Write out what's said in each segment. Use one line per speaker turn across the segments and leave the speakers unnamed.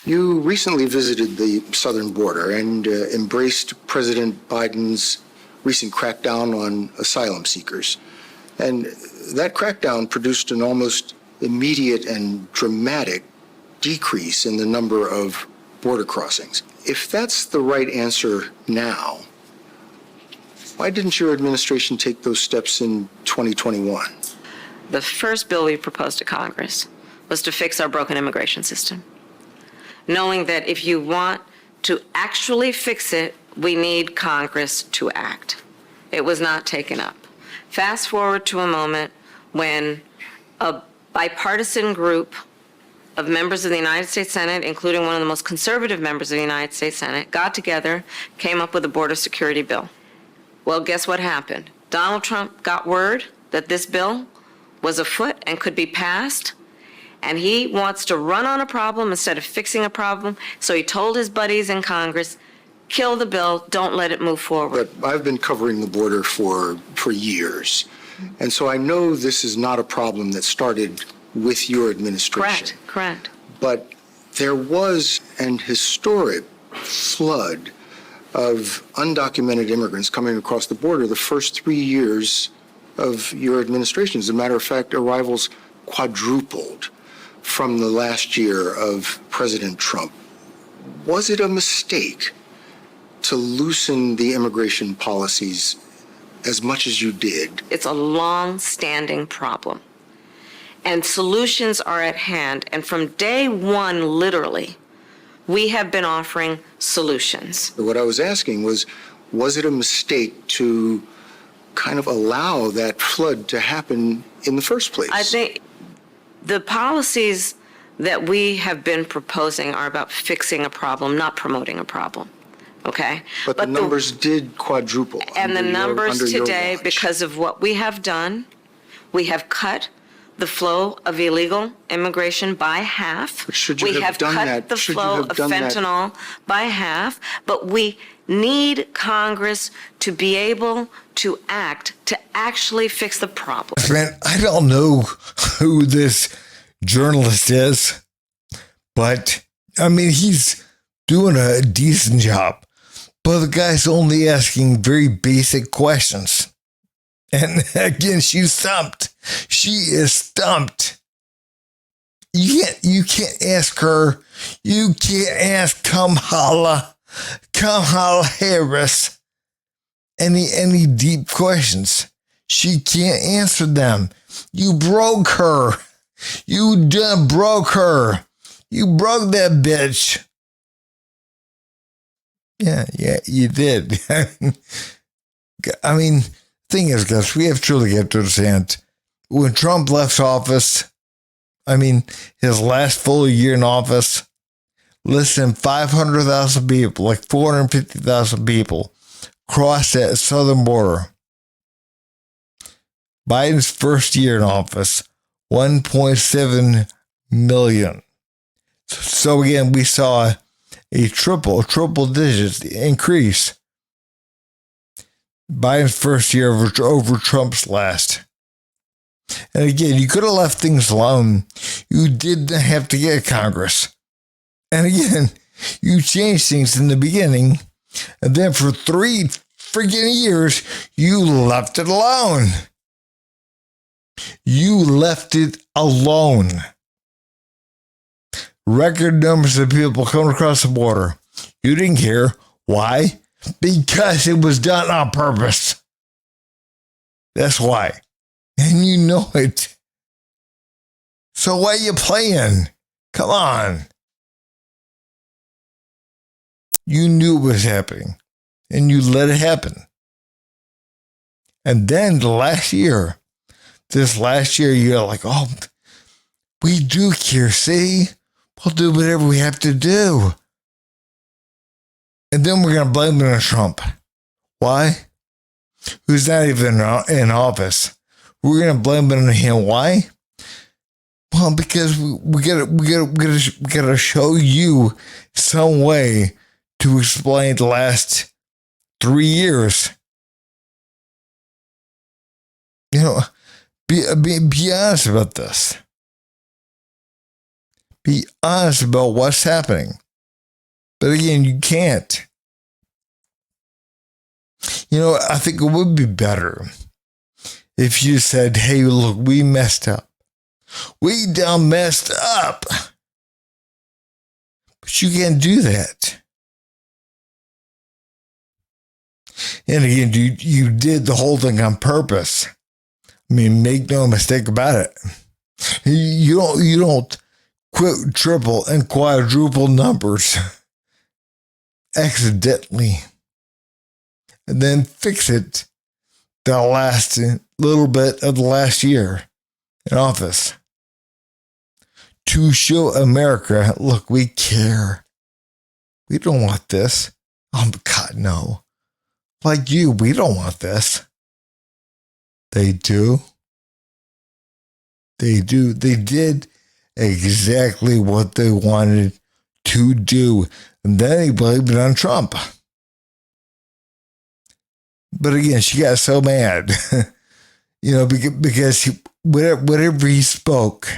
You recently visited the southern border and embraced President Biden's recent crackdown on asylum seekers. And that crackdown produced an almost immediate and dramatic decrease in the number of border crossings. If that's the right answer now, why didn't your administration take those steps in 2021?
The first bill we proposed to Congress was to fix our broken immigration system, knowing that if you want to actually fix it, we need Congress to act. It was not taken up. Fast forward to a moment when a bipartisan group of members of the United States Senate, including one of the most conservative members of the United States Senate, got together, came up with a border security bill. Well, guess what happened? Donald Trump got word that this bill was afoot and could be passed, and he wants to run on a problem instead of fixing a problem. So he told his buddies in Congress, kill the bill, don't let it move forward.
But I've been covering the border for years. And so I know this is not a problem that started with your administration.
Correct.
But there was an historic flood of undocumented immigrants coming across the border the first 3 years of your administration. As a matter of fact, arrivals quadrupled from the last year of President Trump. Was it a mistake to loosen the immigration policies as much as you did?
It's a long-standing problem, and solutions are at hand. And from day one, literally, we have been offering solutions.
What I was asking was it a mistake to kind of allow that flood to happen in the first place?
I think the policies that we have been proposing are about fixing a problem, not promoting a problem. Okay?
But the numbers did quadruple.
And the numbers today,
watch.
because of what we have done, we have cut the flow of illegal immigration by half.
But should you
We
have
have
done
cut
that?
the
Should you
flow
have
of
done that?
fentanyl by half, but we need Congress to be able to act, to actually fix the problem.
Man, I don't know who this journalist is, but I mean, he's doing a decent job. But the guy's only asking very basic questions. And again, she's stumped. She is stumped. You can't ask her. You can't ask Kamala Harris any deep questions. She can't answer them. You broke her. You done broke her. You broke that bitch. Yeah, you did. I mean, thing is, guys, we have truly got to understand, when Trump left office, I mean, his last full year in office, less than 500,000 people, like 450,000 people, crossed that southern border. Biden's first year in office, 1.7 million. So again, we saw a triple digits increase. Biden's first year over Trump's last. And again, you could have left things alone. You didn't have to get Congress. And again, you changed things in the beginning, and then for 3 freaking years, you left it alone. You left it alone. Record numbers of people coming across the border. You didn't care. Why? Because it was done on purpose. That's why. And you know it. So why are you playing? Come on. You knew it was happening, and you let it happen. And then this last year, you're like, oh, we do care, see? We'll do whatever we have to do. And then we're going to blame it on Trump. Why? Who's not even in office. We're going to blame it on him. Why? Well, because we gotta show you some way to explain the last 3 years. You know, be honest about this. Be honest about what's happening. But again, you can't. I think it would be better if you said, hey, look, we messed up. We done messed up. But you can't do that. And again, you did the whole thing on purpose. I mean, make no mistake about it. You don't triple and quadruple numbers accidentally and then fix it the last little bit of the last year in office to show America, look, we care. We don't want this. Oh, God, no. Like you, we don't want this. They do. They do. They did exactly what they wanted to do. And then he blamed it on Trump. But again, she got so mad, because whenever he spoke,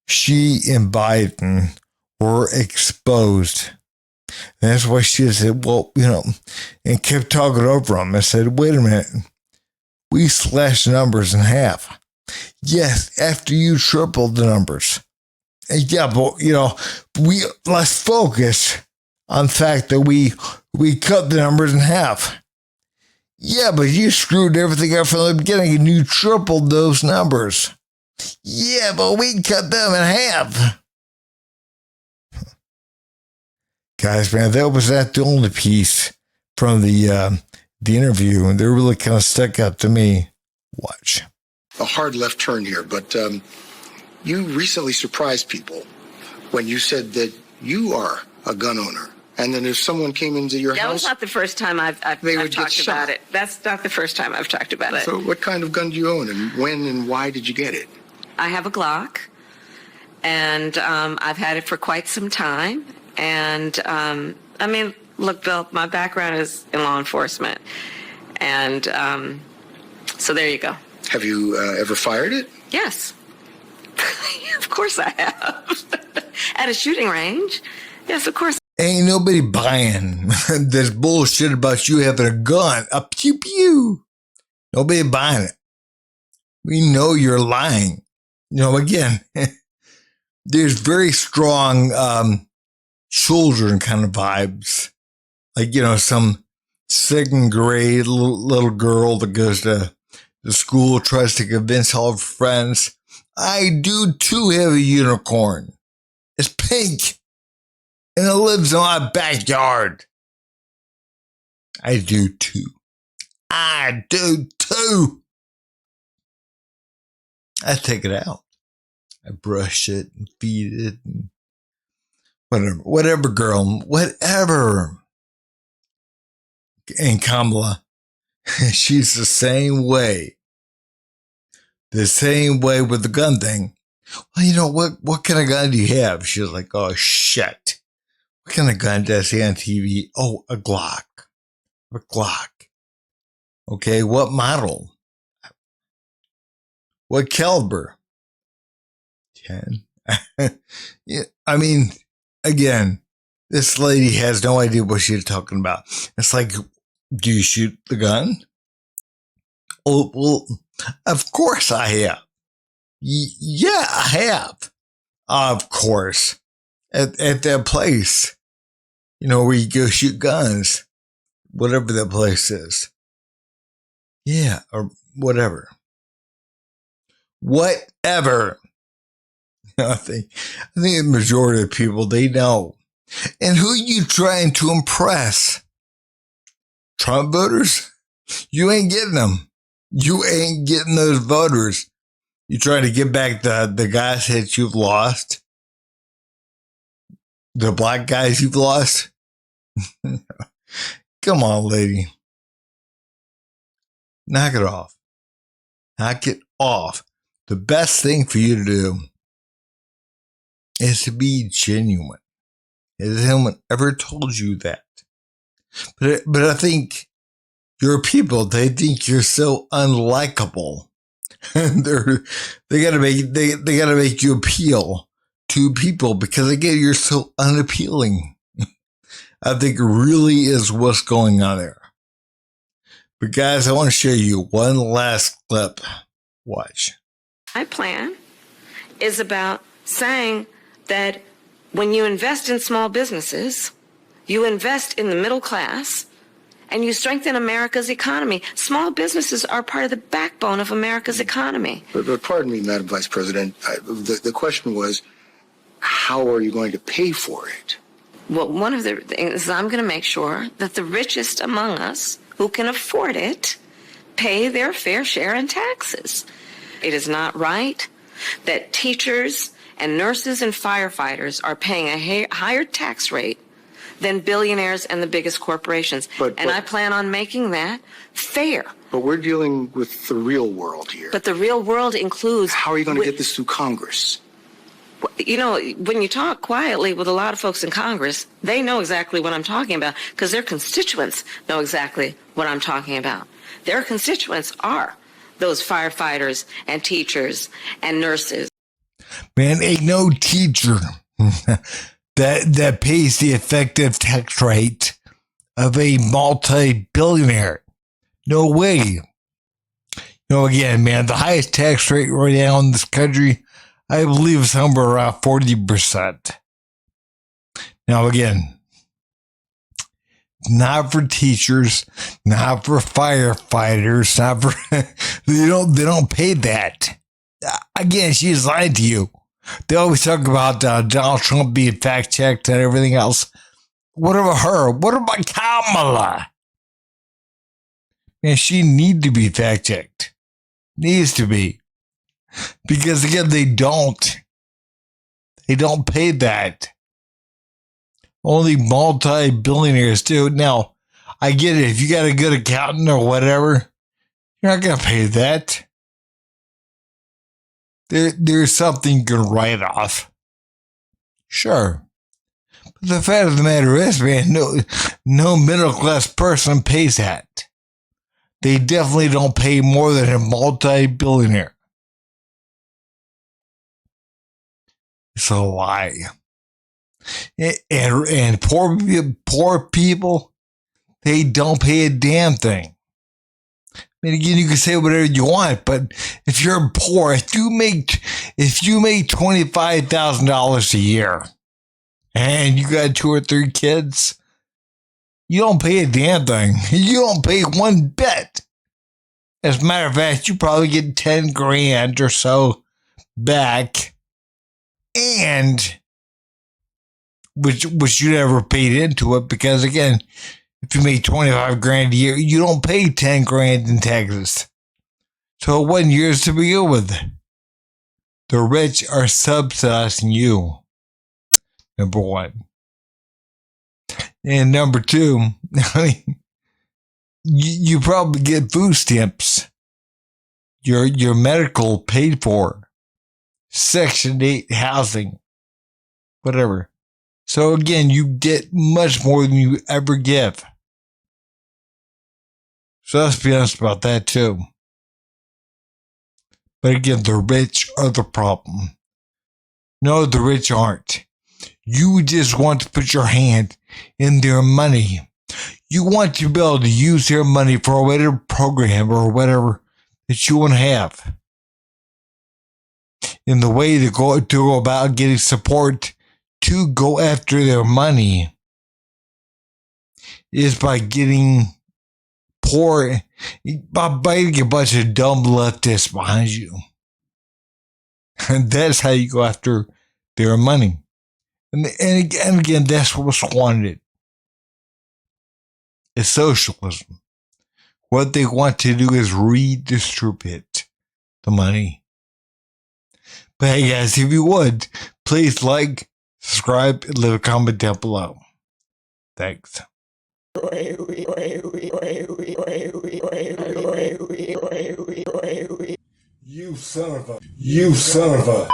she and Biden were exposed. And that's why she said, well, and kept talking over him. I said, wait a minute. We slashed numbers in half. Yes, after you tripled the numbers. And yeah, but, let's focus on the fact that we cut the numbers in half. Yeah, but you screwed everything up from the beginning and you tripled those numbers. Yeah, but we cut them in half. Guys, man, that was the only piece from the interview, and they really kind of stuck out to me. Watch.
A hard left turn here, but you recently surprised people when you said that you are a gun owner, and then if someone came into your house...
That was not the first time I've talked about it. That's not the first time I've talked about it.
So what kind of gun do you own, and when and why did you get it?
I have a Glock, and I've had it for quite some time. And, look, Bill, my background is in law enforcement. And so there you go.
Have you ever fired it?
Yes. Of course I have. At a shooting range. Yes, of course.
Ain't nobody buying this bullshit about you having a gun. A pew pew. Nobody buying it. We know you're lying. Again, there's very strong children kind of vibes. Like, some second grade little girl that goes to the school, tries to convince all of her friends, I do too have a unicorn. It's pink. And it lives in my backyard. I do too. I do too. I take it out. I brush it and feed it and whatever, girl, whatever. And Kamala, she's the same way. The same way with the gun thing. Well, what kind of gun do you have? She was like, oh, shit. What kind of gun does he on TV? Oh, a Glock. A Glock. Okay, what model? What caliber? 10. Yeah, again, this lady has no idea what she's talking about. It's like, do you shoot the gun? Oh, well, of course I have. Yeah, I have. Of course. At that place, where you go shoot guns, whatever that place is. Yeah, or whatever. Whatever. I think the majority of people, they know. And who you trying to impress? Trump voters? You ain't getting them. You ain't getting those voters. You trying to get back the guys that you've lost? The black guys you've lost? Come on, lady. Knock it off. Knock it off. The best thing for you to do is to be genuine. Has anyone ever told you that? But I think your people, they think you're so unlikable They gotta make you appeal to people because again, you're so unappealing. I think it really is what's going on there. But guys, I want to show you one last clip. Watch.
My plan is about saying that when you invest in small businesses, you invest in the middle class, and you strengthen America's economy. Small businesses are part of the backbone of America's economy.
But pardon me, Madam Vice President, the question was, how are you going to pay for it?
Well, one of the things is I'm going to make sure that the richest among us who can afford it pay their fair share in taxes. It is not right that teachers and nurses and firefighters are paying a higher tax rate than billionaires and the biggest corporations. And I plan on making that fair.
But we're dealing with the real world here.
But the real world includes...
How are you going to get this through Congress?
You know, when you talk quietly with a lot of folks in Congress, they know exactly what I'm talking about because their constituents know exactly what I'm talking about. Their constituents are those firefighters and teachers and nurses.
Man, ain't no teacher that pays the effective tax rate of a multi-billionaire. No way. You know, again, man, the highest tax rate right now in this country, I believe, is somewhere around 40%. Now, again, not for teachers, not for firefighters, not for they don't pay that. Again, she's lying to you. They always talk about Donald Trump being fact-checked and everything else. What about her? What about Kamala? Man, she needs to be fact-checked. Needs to be. Because, again, they don't. They don't pay that. Only multi-billionaires do. Now, I get it. If you got a good accountant or whatever, you're not going to pay that. There's something you can write off. Sure. But the fact of the matter is, man, no middle-class person pays that. They definitely don't pay more than a multi-billionaire. It's a lie. And poor people, they don't pay a damn thing. I mean, again, you can say whatever you want, but if you're poor, if you make $25,000 a year and you got 2 or 3 kids, you don't pay a damn thing. You don't pay one bit. As a matter of fact, you probably get 10 grand or so back, and which you never paid into it because, again, if you make 25 grand a year, you don't pay 10 grand in taxes. So it wasn't yours to begin with. The rich are subsidizing you. Number one. And number two, I mean, you probably get food stamps. Your medical paid for. Section 8 housing. Whatever. So again, you get much more than you ever give. So let's be honest about that too. But again, the rich are the problem. No, the rich aren't. You just want to put your hand in their money. You want to be able to use their money for whatever program or whatever that you want to have. In the way to go about getting support to go after their money is by getting poor, by getting a bunch of dumb leftists behind you. And that's how you go after their money. And again, that's what's wanted. It's socialism. What they want to do is redistribute the money. But hey guys, if you would, please like, subscribe, and leave a comment down below. Thanks. You son of a.